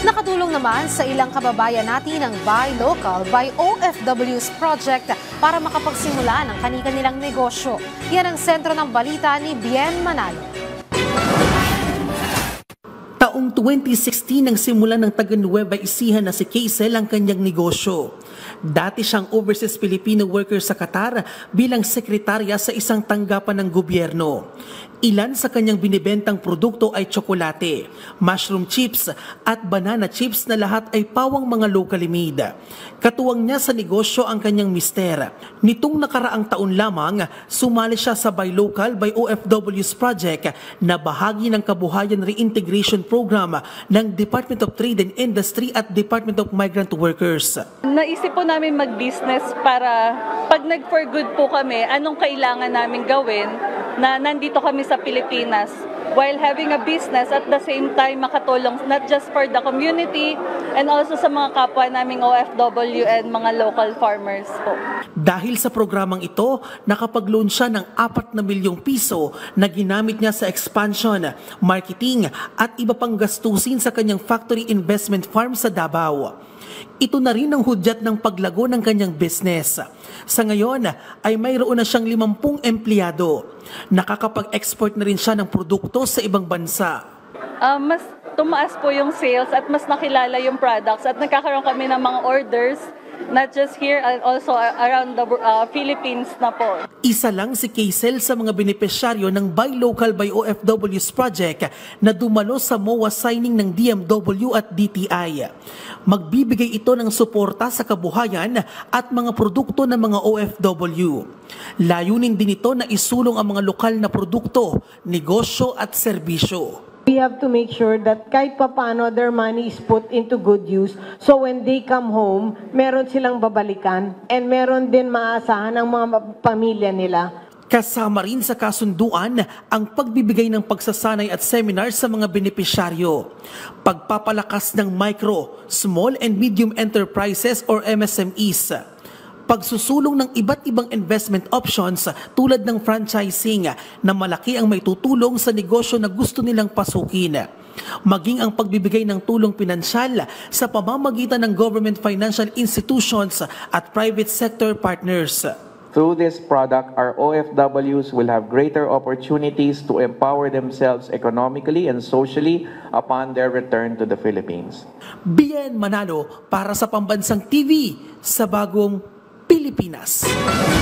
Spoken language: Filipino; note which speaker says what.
Speaker 1: Nakatulong naman sa ilang kababayan natin ang Buy Local, Buy OFWs project para makapagsimula ng kani-kanilang negosyo. Yan ang sentro ng balita ni Bien Manalo.
Speaker 2: Taong 2016 nang simulan ng taga Nueva Ecija na si Kaysel ang kanyang negosyo. Dati siyang overseas Filipino worker sa Qatar bilang sekretarya sa isang tanggapan ng gobyerno. Ilan sa kanyang binibentang produkto ay tsokolate, mushroom chips at banana chips na lahat ay pawang mga locally made. Katuwang niya sa negosyo ang kanyang mister. Nitong nakaraang taon lamang, sumali siya sa Buy Local, Buy OFWs project na bahagi ng Kabuhayan Reintegration Program ng Department of Trade and Industry at Department of Migrant Workers.
Speaker 3: Naisip po namin mag-business para pag nag-for good po kami, anong kailangan namin gawin na nandito kami sa Pilipinas while having a business at the same time makatulong not just for the community and also sa mga kapwa naming OFW and mga local farmers po.
Speaker 2: Dahil sa programang ito, nakapag-loan siya ng 4 na milyong piso na ginamit niya sa expansion, marketing at iba pang gastusin sa kanyang factory investment farm sa Davao. Ito na rin ang hudyat ng paglago ng kanyang business. Sa ngayon ay mayroon na siyang 50 empleyado. Nakakapag-export na rin siya ng produkto sa ibang bansa.
Speaker 3: Mas tumaas po yung sales at mas nakilala yung products at nagkakaroon kami ng mga orders not just here and also around the Philippines na po.
Speaker 2: Isa lang si Kaysel sa mga benepisyaryo ng Buy Local, Buy OFWs project na dumalo sa MOA signing ng DMW at DTI. Magbibigay ito ng suporta sa kabuhayan at mga produkto ng mga OFW. Layunin din ito na isulong ang mga lokal na produkto, negosyo at serbisyo.
Speaker 4: We have to make sure that kahit papano their money is put into good use. So when they come home, meron silang babalikan and meron din maasahan ang mga pamilya nila.
Speaker 2: Kasama rin sa kasunduan ang pagbibigay ng pagsasanay at seminar sa mga benepisyaryo, pagpapalakas ng micro, small and medium enterprises or MSMEs, pagsusulong ng iba't ibang investment options tulad ng franchising na malaki ang may tutulong sa negosyo na gusto nilang pasukin, maging ang pagbibigay ng tulong pinansyal sa pamamagitan ng government financial institutions at private sector partners.
Speaker 5: Through this product, our OFWs will have greater opportunities to empower themselves economically and socially upon their return to the Philippines.
Speaker 2: Bien Manalo para sa Pambansang TV sa Bagong Pilipinas.